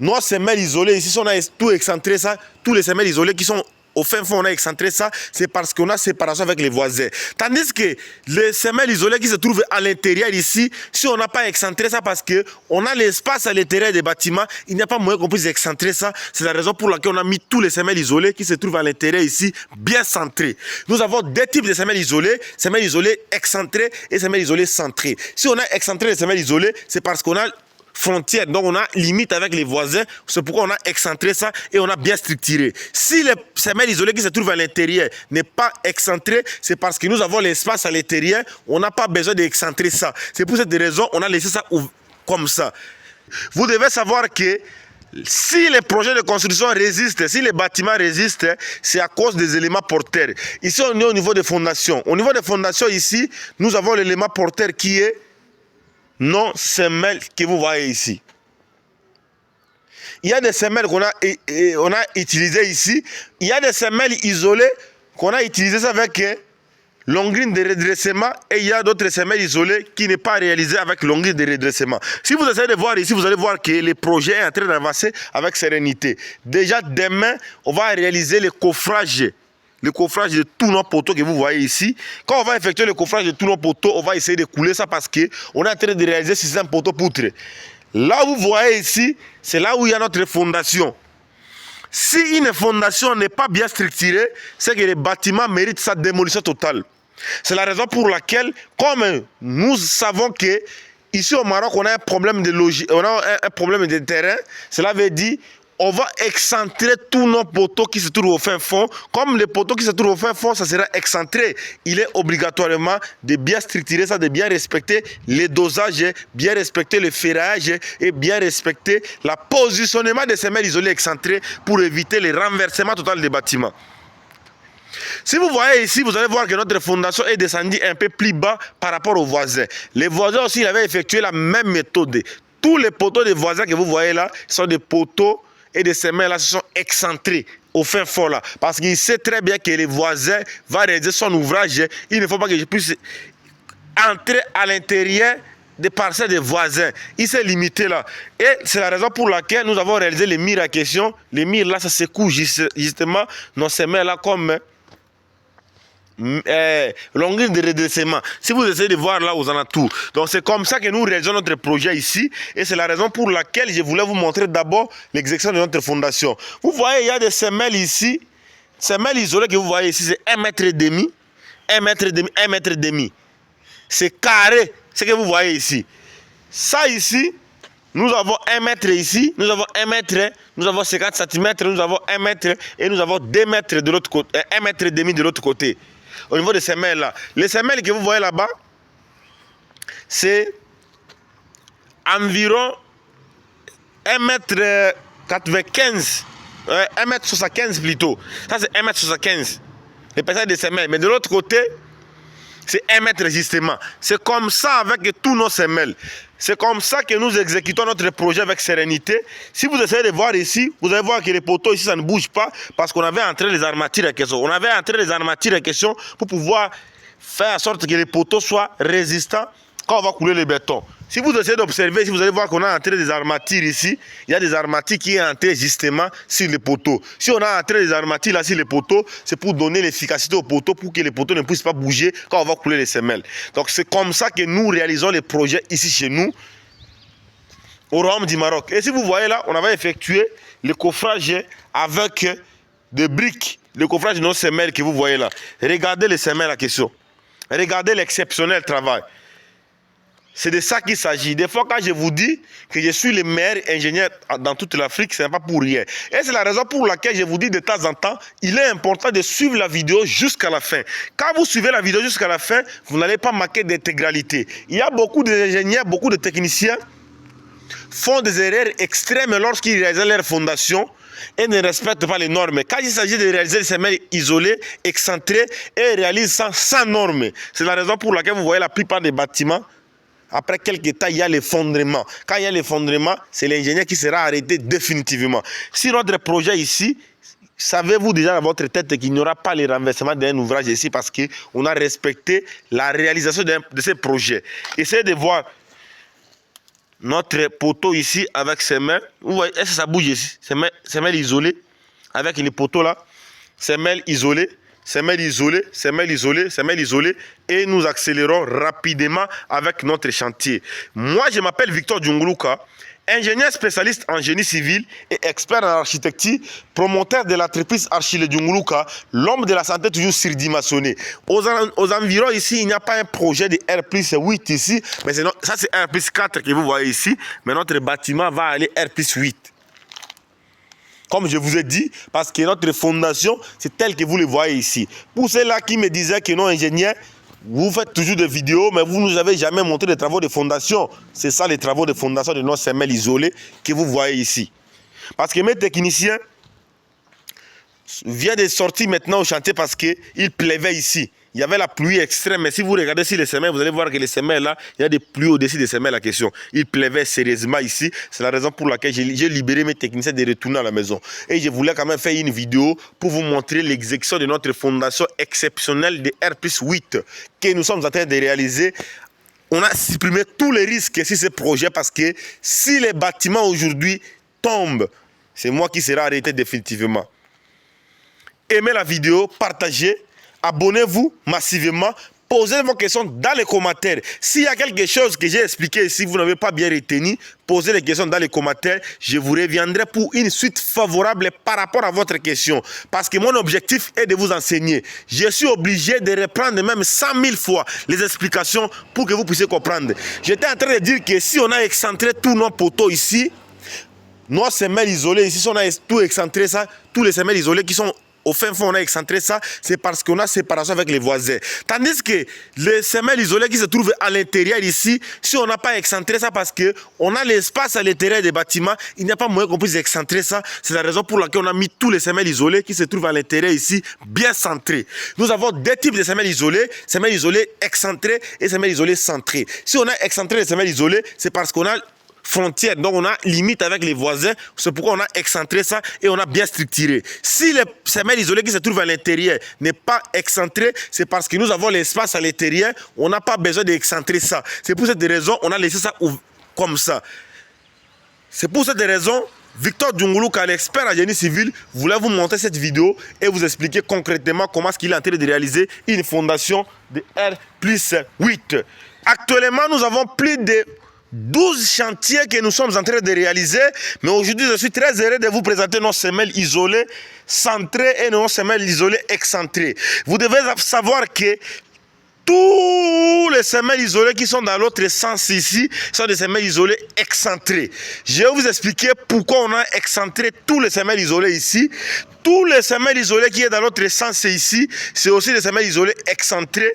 nos semelles isolées, ici, si on a tout excentré ça, tous les semelles isolées qui sont au fin fond, on a excentré ça, c'est parce qu'on a séparation avec les voisins. Tandis que les semelles isolées qui se trouvent à l'intérieur ici, si on n'a pas excentré ça parce qu'on a l'espace à l'intérieur des bâtiments, il n'y a pas moyen qu'on puisse excentrer ça. C'est la raison pour laquelle on a mis tous les semelles isolées qui se trouvent à l'intérieur ici, bien centrés. Nous avons deux types de semelles isolées excentrées et semelles isolées centrées. Si on a excentré les semelles isolées, c'est parce qu'on a frontière, donc on a limite avec les voisins, c'est pourquoi on a excentré ça et on a bien structuré. Si les semelles isolées qui se trouvent à l'intérieur n'est pas excentré, c'est parce que nous avons l'espace à l'intérieur, on n'a pas besoin d'excentrer ça. C'est pour cette raison on a laissé ça comme ça. Vous devez savoir que si les projets de construction résistent, si les bâtiments résistent, c'est à cause des éléments porteurs. Ici on est au niveau des fondations. Au niveau des fondations ici, nous avons l'élément porteur qui est non semelles que vous voyez ici. Il y a des semelles qu'on a utilisées ici. Il y a des semelles isolées qu'on a utilisées avec longuine de redressement et il y a d'autres semelles isolées qui n'est pas réalisées avec longuine de redressement. Si vous essayez de voir ici, vous allez voir que le projet est en train d'avancer avec sérénité. Déjà demain, on va réaliser le coffrage de tous nos poteaux que vous voyez ici. Quand on va effectuer le coffrage de tous nos poteaux, on va essayer de couler ça parce qu'on est en train de réaliser 600 poteaux poutres. Là où vous voyez ici, c'est là où il y a notre fondation. Si une fondation n'est pas bien structurée, c'est que le bâtiment mérite sa démolition totale. C'est la raison pour laquelle, comme nous savons que ici au Maroc, on a un problème de logis, on a un problème de terrain, cela veut dire on va excentrer tous nos poteaux qui se trouvent au fin fond. Comme les poteaux qui se trouvent au fin fond, ça sera excentré. Il est obligatoirement de bien structurer ça, de bien respecter les dosages, bien respecter le ferrage et bien respecter le positionnement des semelles isolées excentrées pour éviter le renversement total des bâtiments. Si vous voyez ici, vous allez voir que notre fondation est descendue un peu plus bas par rapport aux voisins. Les voisins aussi, ils avaient effectué la même méthode. Tous les poteaux des voisins que vous voyez là sont des poteaux et des semelles là se sont excentrés au fin fond là. Parce qu'il sait très bien que les voisins vont réaliser son ouvrage. Il ne faut pas que je puisse entrer à l'intérieur des parcelles des voisins. Il s'est limité là. Et c'est la raison pour laquelle nous avons réalisé les murs à question. Les murs là, ça secoue justement nos semelles là comme longueur de redressement. Si vous essayez de voir là aux alentours. Donc c'est comme ça que nous réalisons notre projet ici. Et c'est la raison pour laquelle je voulais vous montrer d'abord l'exécution de notre fondation. Vous voyez, il y a des semelles ici. Semelles isolées que vous voyez ici, c'est 1,5 m. 1,5 m. C'est carré, ce que vous voyez ici. Ça ici, nous avons 1 mètre ici, nous avons 1 mètre, nous avons 50 cm, nous avons 1 mètre et nous avons 2 mètres de l'autre côté, 1,5 m de l'autre côté. Au niveau des semelles là. Les semelles que vous voyez là-bas, c'est environ 1,95 m, 1,75 m plutôt. Ça c'est 1,75 m. L'épaisseur des semelles. Mais de l'autre côté, c'est 1 mètre justement. C'est comme ça avec tous nos semelles. C'est comme ça que nous exécutons notre projet avec sérénité. Si vous essayez de voir ici, vous allez voir que les poteaux ici, ça ne bouge pas parce qu'on avait entré les armatures à question. On avait entré les armatures à question pour pouvoir faire en sorte que les poteaux soient résistants quand on va couler le béton. Si vous essayez d'observer, si vous allez voir qu'on a entré des armatures ici, il y a des armatures qui sont entrées justement sur les poteaux. Si on a entré des armatures là sur les poteaux, c'est pour donner l'efficacité aux poteaux pour que les poteaux ne puissent pas bouger quand on va couler les semelles. Donc c'est comme ça que nous réalisons les projets ici chez nous, au Royaume du Maroc. Et si vous voyez là, on avait effectué le coffrage avec des briques, le coffrage de nos semelles que vous voyez là. Regardez les semelles à question. Regardez l'exceptionnel travail. C'est de ça qu'il s'agit. Des fois, quand je vous dis que je suis le meilleur ingénieur dans toute l'Afrique, ce n'est pas pour rien. Et c'est la raison pour laquelle je vous dis de temps en temps, il est important de suivre la vidéo jusqu'à la fin. Quand vous suivez la vidéo jusqu'à la fin, vous n'allez pas manquer d'intégralité. Il y a beaucoup d'ingénieurs, beaucoup de techniciens font des erreurs extrêmes lorsqu'ils réalisent leur fondation et ne respectent pas les normes. Quand il s'agit de réaliser des semelles isolées, excentrées, et réalisent ça sans normes. C'est la raison pour laquelle vous voyez la plupart des bâtiments. Après quelques temps, il y a l'effondrement. Quand il y a l'effondrement, c'est l'ingénieur qui sera arrêté définitivement. Si notre projet ici, savez-vous déjà dans votre tête qu'il n'y aura pas le renversement d'un ouvrage ici parce qu'on a respecté la réalisation de ces projets. Essayez de voir notre poteau ici avec semelle. Vous voyez, est-ce que ça bouge ici? Semelle isolée avec les poteaux là. Semelle isolée, semelle isolée, semelle isolée, semelle isolée. Et nous accélérons rapidement avec notre chantier. Moi, je m'appelle Victor Djunguluka, ingénieur spécialiste en génie civil et expert en architecture, promoteur de l'entreprise Archile Djunguluka, l'homme de la santé toujours surdimensionné. Aux environs ici, il n'y a pas un projet de R+8 ici, mais ça c'est R+4 que vous voyez ici, mais notre bâtiment va aller R+8. Comme je vous ai dit, parce que notre fondation, c'est tel que vous le voyez ici. Pour ceux-là qui me disaient que non, ingénieur, vous faites toujours des vidéos, mais vous ne nous avez jamais montré les travaux de fondation. C'est ça les travaux de fondation de nos semelles isolées que vous voyez ici. Parce que mes techniciens viennent de sortir maintenant au chantier parce qu'il pleuvait ici. Il y avait la pluie extrême, mais si vous regardez sur les semelles, vous allez voir que les semelles là, il y a des pluies au-dessus des semelles la question. Il pleuvait sérieusement ici. C'est la raison pour laquelle j'ai libéré mes techniciens de retourner à la maison. Et je voulais quand même faire une vidéo pour vous montrer l'exécution de notre fondation exceptionnelle de R+8 que nous sommes en train de réaliser. On a supprimé tous les risques sur ce projet parce que si les bâtiments aujourd'hui tombent, c'est moi qui serai arrêté définitivement. Aimez la vidéo, partagez. Abonnez-vous massivement, posez vos questions dans les commentaires. S'il y a quelque chose que j'ai expliqué ici, vous n'avez pas bien retenu, posez les questions dans les commentaires. Je vous reviendrai pour une suite favorable par rapport à votre question. Parce que mon objectif est de vous enseigner. Je suis obligé de reprendre même 100 000 fois les explications pour que vous puissiez comprendre. J'étais en train de dire que si on a excentré tous nos poteaux ici, nos semelles isolées ici, si on a tout excentré ça, tous les semelles isolées qui sont au fin fond, on a excentré ça, c'est parce qu'on a séparation avec les voisins. Tandis que les semelles isolées qui se trouvent à l'intérieur ici, si on n'a pas excentré ça parce qu'on a l'espace à l'intérieur des bâtiments, il n'y a pas moyen qu'on puisse excentrer ça. C'est la raison pour laquelle on a mis tous les semelles isolées qui se trouvent à l'intérieur ici, bien centrées. Nous avons deux types de semelles isolées excentrées et semelles isolées centrées. Si on a excentré les semelles isolées, c'est parce qu'on a frontière, donc on a limite avec les voisins, c'est pourquoi on a excentré ça et on a bien structuré. Si les semelles isolées qui se trouvent à l'intérieur n'est pas excentré, c'est parce que nous avons l'espace à l'intérieur, on n'a pas besoin d'excentrer ça. C'est pour cette raison on a laissé ça comme ça. C'est pour cette raison Victor Djunguluka, l'expert en génie civil, voulait vous montrer cette vidéo et vous expliquer concrètement comment est-ce qu'il est en train de réaliser une fondation de R+8. Actuellement, nous avons plus de 12 chantiers que nous sommes en train de réaliser, mais aujourd'hui je suis très heureux de vous présenter nos semelles isolées centrées et nos semelles isolées excentrées. Vous devez savoir que tous les semelles isolées qui sont dans l'autre sens ici sont des semelles isolées excentrées. Je vais vous expliquer pourquoi on a excentré tous les semelles isolées ici. Tous les semelles isolées qui sont dans l'autre sens ici, c'est aussi des semelles isolées excentrées.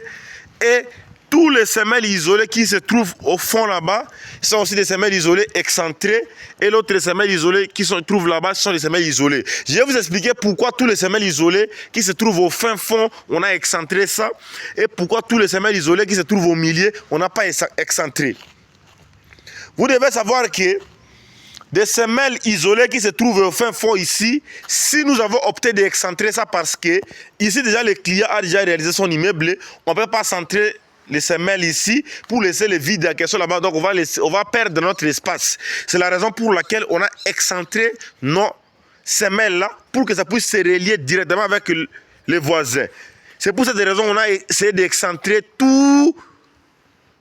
Et tous les semelles isolées qui se trouvent au fond là-bas sont aussi des semelles isolées excentrées. Et l'autre semelle isolée qui se trouvent là-bas sont des semelles isolées. Je vais vous expliquer pourquoi tous les semelles isolées qui se trouvent au fin fond, on a excentré ça. Et pourquoi tous les semelles isolées qui se trouvent au milieu, on n'a pas excentré. Vous devez savoir que des semelles isolées qui se trouvent au fin fond ici, si nous avons opté d'excentrer ça parce que ici déjà le client a déjà réalisé son immeuble, on ne peut pas centrer les semelles ici pour laisser le vide à question là-bas, donc on va perdre notre espace. C'est la raison pour laquelle on a excentré nos semelles là pour que ça puisse se relier directement avec les voisins. C'est pour cette raison qu'on a essayé d'excentrer tous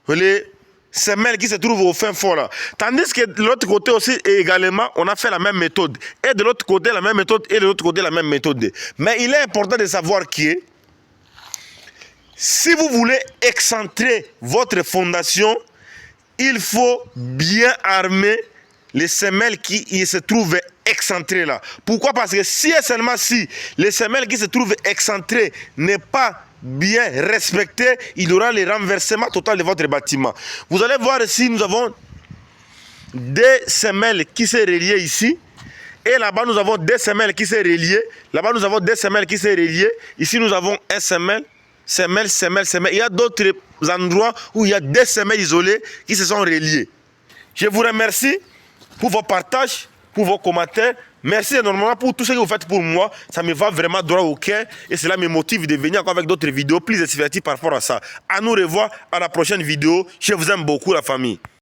les semelles qui se trouvent au fin fond là. Tandis que de l'autre côté aussi également, on a fait la même méthode. Et de l'autre côté la même méthode et de l'autre côté la même méthode. Mais il est important de savoir que si vous voulez excentrer votre fondation, il faut bien armer les semelles qui se trouvent excentrées là. Pourquoi? Parce que si et seulement si les semelles qui se trouvent excentrées n'est pas bien respectées, il y aura le renversement total de votre bâtiment. Vous allez voir ici, nous avons des semelles qui se relient ici. Et là-bas, nous avons des semelles qui se relient. Là-bas, nous avons des semelles qui se relient. Ici, nous avons un semelle. Semelle. Il y a d'autres endroits où il y a des semelles isolées qui se sont reliées. Je vous remercie pour vos partages, pour vos commentaires. Merci énormément pour tout ce que vous faites pour moi. Ça me va vraiment droit au cœur et cela me motive de venir encore avec d'autres vidéos plus diverties par rapport à ça. À nous revoir à la prochaine vidéo. Je vous aime beaucoup la famille.